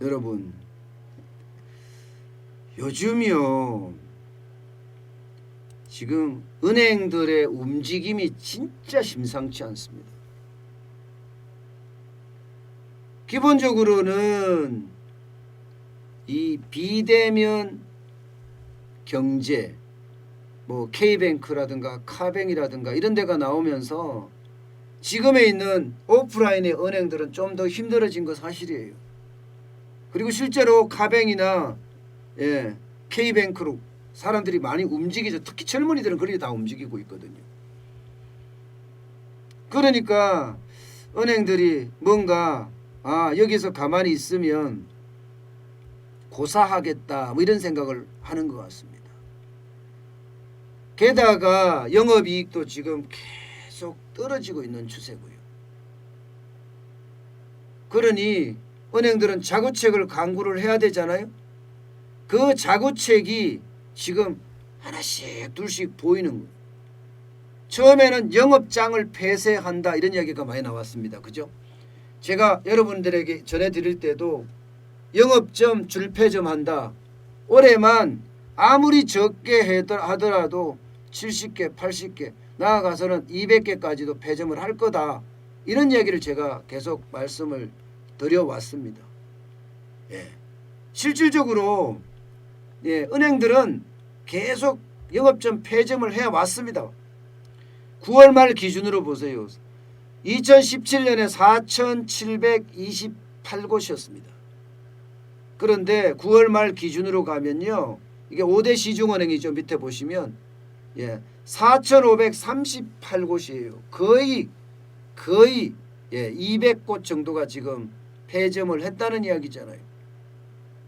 여러분, 요즘이요, 지금 은행들의 움직임이 진짜 심상치 않습니다. 기본적으로는 이 비대면 경제, 뭐 K뱅크라든가 카뱅이라든가 이런 데가 나오면서 지금에 있는 오프라인의 은행들은 좀 더 힘들어진 거 사실이에요. 그리고 실제로 카뱅이나 K뱅크로 사람들이 많이 움직이죠. 특히 젊은이들은 그렇게 다 움직이고 있거든요. 그러니까 은행들이 뭔가 여기서 가만히 있으면 고사하겠다 뭐 이런 생각을 하는 것 같습니다. 게다가 영업이익도 지금 계속 떨어지고 있는 추세고요. 그러니 은행들은 자구책을 강구를 해야 되잖아요. 그 자구책이 지금 하나씩 둘씩 보이는 거예요. 처음에는 영업장을 폐쇄한다 이런 이야기가 많이 나왔습니다. 그죠? 제가 여러분들에게 전해드릴 때도 영업점 줄폐점 한다. 올해만 아무리 적게 하더라도 70개 80개 나아가서는 200개까지도 폐점을 할 거다. 이런 이야기를 제가 계속 말씀을 드려왔습니다. 실질적으로 은행들은 계속 영업점 폐점을 해왔습니다. 9월 말 기준으로 보세요. 2017년에 4,728곳이었습니다. 그런데 9월 말 기준으로 가면요. 이게 5대 시중은행이죠. 밑에 보시면 4,538곳이에요. 거의 200곳 정도가 지금 폐점을 했다는 이야기잖아요.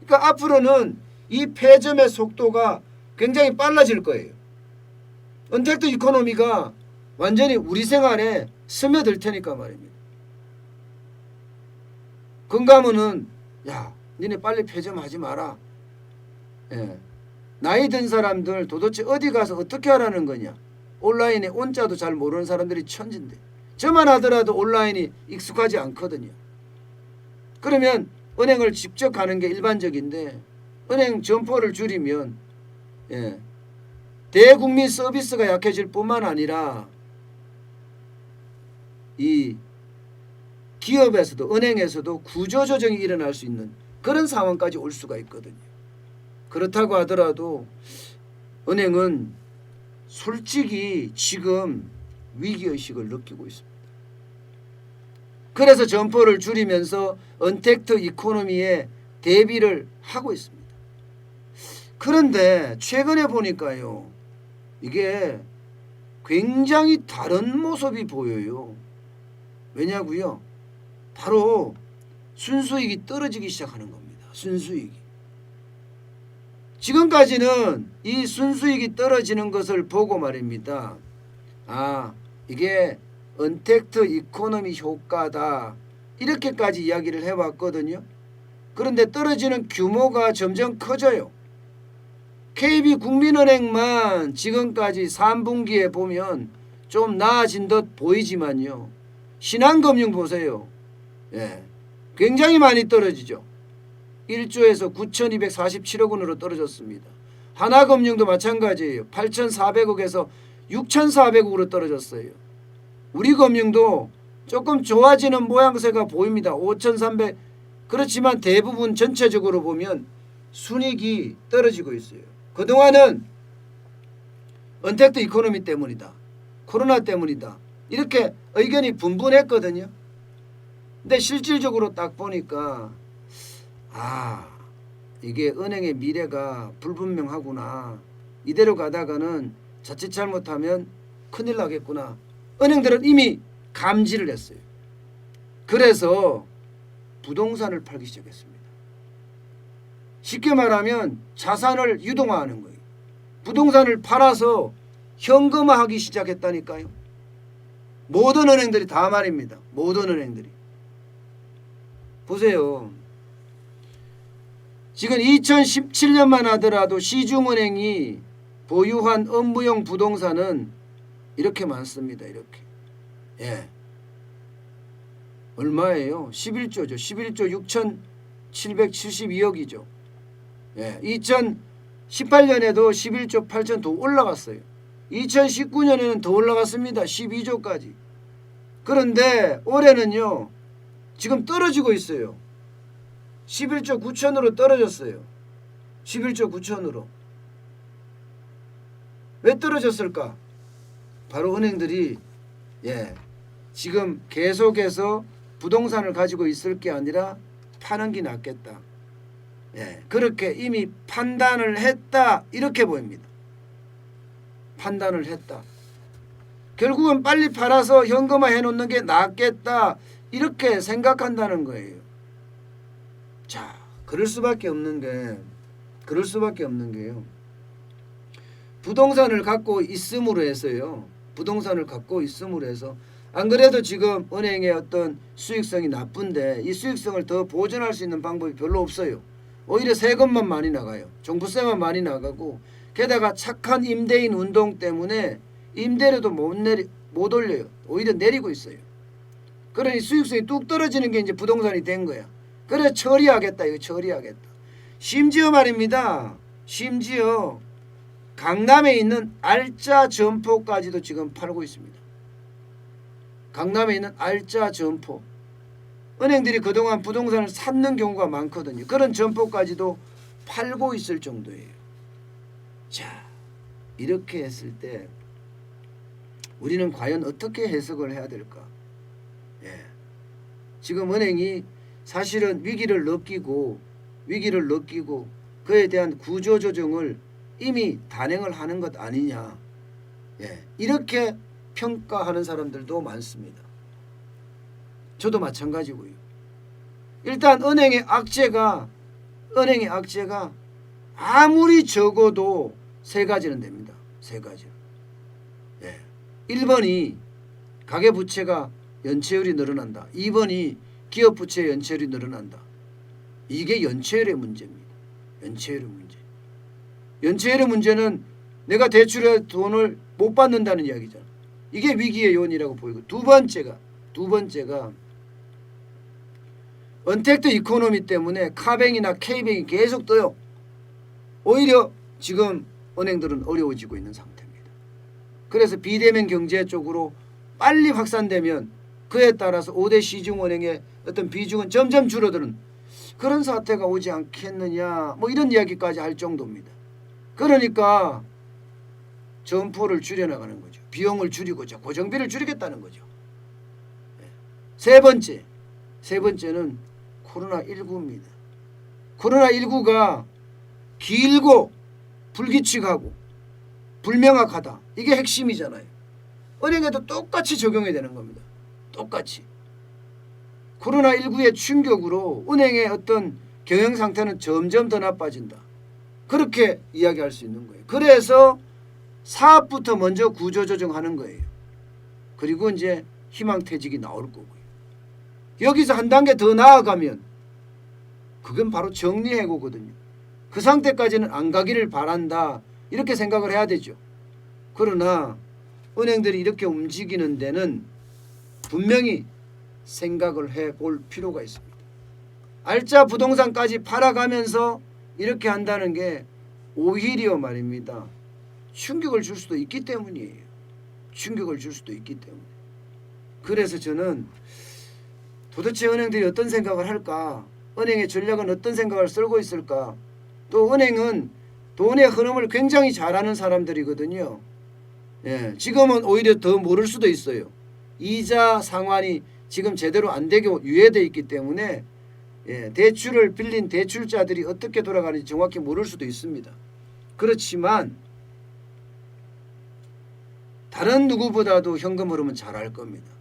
그러니까 앞으로는 이 폐점의 속도가 굉장히 빨라질 거예요. 언택트 이코노미가 완전히 우리 생활에 스며들 테니까 말입니다. 금감원은 니네 빨리 폐점하지 마라. 나이 든 사람들 도대체 어디 가서 어떻게 하라는 거냐. 온라인에 온자도 잘 모르는 사람들이 천진데 저만 하더라도 온라인이 익숙하지 않거든요. 그러면 은행을 직접 가는 게 일반적인데 은행 점포를 줄이면 대국민 서비스가 약해질 뿐만 아니라 이 기업에서도 은행에서도 구조조정이 일어날 수 있는 그런 상황까지 올 수가 있거든요. 그렇다고 하더라도 은행은 솔직히 지금 위기의식을 느끼고 있습니다. 그래서 점포를 줄이면서 언택트 이코노미에 대비를 하고 있습니다. 그런데 최근에 보니까요. 이게 굉장히 다른 모습이 보여요. 왜냐고요? 바로 순수익이 떨어지기 시작하는 겁니다. 순수익이. 지금까지는 이 순수익이 떨어지는 것을 보고 말입니다. 이게 언택트 이코노미 효과다. 이렇게까지 이야기를 해왔거든요. 그런데 떨어지는 규모가 점점 커져요. KB국민은행만 지금까지 3분기에 보면 좀 나아진 듯 보이지만요. 신한금융 보세요. 굉장히 많이 떨어지죠. 1조에서 9,247억 원으로 떨어졌습니다. 하나금융도 마찬가지예요. 8,400억에서 6,400억으로 떨어졌어요. 우리금융도 조금 좋아지는 모양새가 보입니다. 5,300. 그렇지만 대부분 전체적으로 보면 순이익이 떨어지고 있어요. 그동안은 언택트 이코노미 때문이다. 코로나 때문이다. 이렇게 의견이 분분했거든요. 근데 실질적으로 딱 보니까 이게 은행의 미래가 불분명하구나. 이대로 가다가는 자칫 잘못하면 큰일 나겠구나. 은행들은 이미 감지를 했어요. 그래서 부동산을 팔기 시작했습니다. 쉽게 말하면 자산을 유동화하는 거예요. 부동산을 팔아서 현금화하기 시작했다니까요. 모든 은행들이 다 말입니다. 모든 은행들이. 보세요. 지금 2017년만 하더라도 시중은행이 보유한 업무용 부동산은 이렇게 많습니다. 이렇게. 얼마예요? 11조죠. 11조 772억이죠. 예, 2018년에도 11조 8천 더 올라갔어요. 2019년에는 더 올라갔습니다. 12조까지. 그런데 올해는요. 지금 떨어지고 있어요. 11조 9천으로 떨어졌어요. 11조 9천으로. 왜 떨어졌을까? 바로 은행들이 지금 계속해서 부동산을 가지고 있을 게 아니라 파는 게 낫겠다. 그렇게 이미 판단을 했다. 이렇게 보입니다. 판단을 했다. 결국은 빨리 팔아서 현금화 해놓는 게 낫겠다. 이렇게 생각한다는 거예요. 자, 그럴 수밖에 없는 게요. 부동산을 갖고 있음으로 해서요. 부동산을 갖고 있음으로 해서 안 그래도 지금 은행의 어떤 수익성이 나쁜데 이 수익성을 더 보존할 수 있는 방법이 별로 없어요. 오히려 세금만 많이 나가요. 종부세만 많이 나가고 게다가 착한 임대인 운동 때문에 임대료도 못 올려요. 오히려 내리고 있어요. 그러니 수익성이 뚝 떨어지는 게 이제 부동산이 된 거야. 그래 처리하겠다. 이거 처리하겠다. 심지어 말입니다. 심지어 강남에 있는 알짜 점포까지도 지금 팔고 있습니다. 강남에 있는 알짜 점포. 은행들이 그동안 부동산을 샀는 경우가 많거든요. 그런 점포까지도 팔고 있을 정도예요. 자, 이렇게 했을 때 우리는 과연 어떻게 해석을 해야 될까? 지금 은행이 사실은 위기를 느끼고 그에 대한 구조조정을 이미 단행을 하는 것 아니냐. 이렇게 평가하는 사람들도 많습니다. 저도 마찬가지고요. 일단 은행의 악재가 아무리 적어도 세 가지는 됩니다. 세 가지. 1번이 가계부채가 연체율이 늘어난다. 2번이 기업부채 연체율이 늘어난다. 이게 연체율의 문제입니다. 연체율의 문제. 연체율의 문제는 내가 대출에 돈을 못 받는다는 이야기잖아. 이게 위기의 요인이라고 보이고 두 번째가 언택트 이코노미 때문에 카뱅이나 K뱅이 계속 떠요. 오히려 지금 은행들은 어려워지고 있는 상태입니다. 그래서 비대면 경제 쪽으로 빨리 확산되면 그에 따라서 5대 시중은행의 어떤 비중은 점점 줄어드는 그런 사태가 오지 않겠느냐 뭐 이런 이야기까지 할 정도입니다. 그러니까 점포를 줄여나가는 거죠. 비용을 줄이고자 고정비를 줄이겠다는 거죠. 세 번째는 코로나19입니다. 코로나19가 길고 불규칙하고 불명확하다. 이게 핵심이잖아요. 은행에도 똑같이 적용해야 되는 겁니다. 똑같이. 코로나19의 충격으로 은행의 어떤 경영 상태는 점점 더 나빠진다. 그렇게 이야기할 수 있는 거예요. 그래서 사업부터 먼저 구조조정하는 거예요. 그리고 이제 희망퇴직이 나올 거고요. 여기서 한 단계 더 나아가면 그건 바로 정리해고거든요. 그 상태까지는 안 가기를 바란다. 이렇게 생각을 해야 되죠. 그러나 은행들이 이렇게 움직이는 데는 분명히 생각을 해볼 필요가 있습니다. 알짜 부동산까지 팔아가면서 이렇게 한다는 게 오히려 말입니다. 충격을 줄 수도 있기 때문이에요. 충격을 줄 수도 있기 때문에. 그래서 저는 도대체 은행들이 어떤 생각을 할까? 은행의 전략은 어떤 생각을 쓰고 있을까? 또 은행은 돈의 흐름을 굉장히 잘하는 사람들이거든요. 지금은 오히려 더 모를 수도 있어요. 이자 상환이 지금 제대로 안 되게 유예되어 있기 때문에 대출을 빌린 대출자들이 어떻게 돌아가는지 정확히 모를 수도 있습니다. 그렇지만 다른 누구보다도 현금 흐름은 잘 알 겁니다.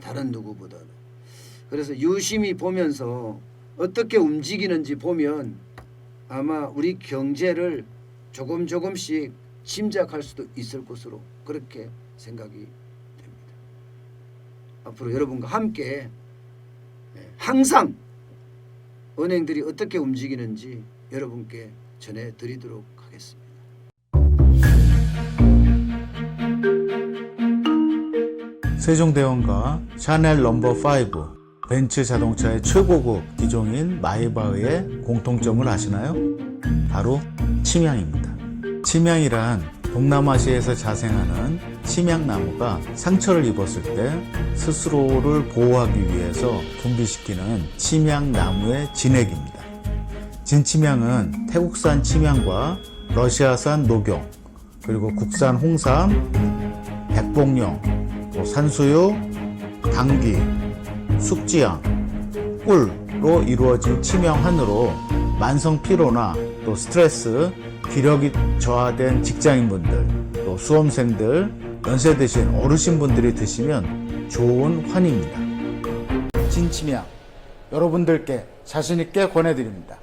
다른 누구보다도. 그래서 유심히 보면서 어떻게 움직이는지 보면 아마 우리 경제를 조금씩 짐작할 수도 있을 것으로 그렇게 생각이 됩니다. 앞으로 여러분과 함께 항상 은행들이 어떻게 움직이는지 여러분께 전해드리도록 하겠습니다. 세종대왕과 샤넬 넘버 5 벤츠 자동차의 최고급 기종인 마이바흐의 공통점을 아시나요? 바로 침향입니다. 침향이란 동남아시아에서 자생하는 침향나무가 상처를 입었을 때 스스로를 보호하기 위해서 분비시키는 침향나무의 진액입니다. 진침향은 태국산 침향과 러시아산 녹용, 그리고 국산 홍삼, 백봉령, 산수유, 당귀, 숙지향, 꿀로 이루어진 침향환으로 만성 피로나 또 스트레스, 기력이 저하된 직장인분들, 또 수험생들, 연세 드신 어르신분들이 드시면 좋은 환입니다. 진침향 여러분들께 자신있게 권해드립니다.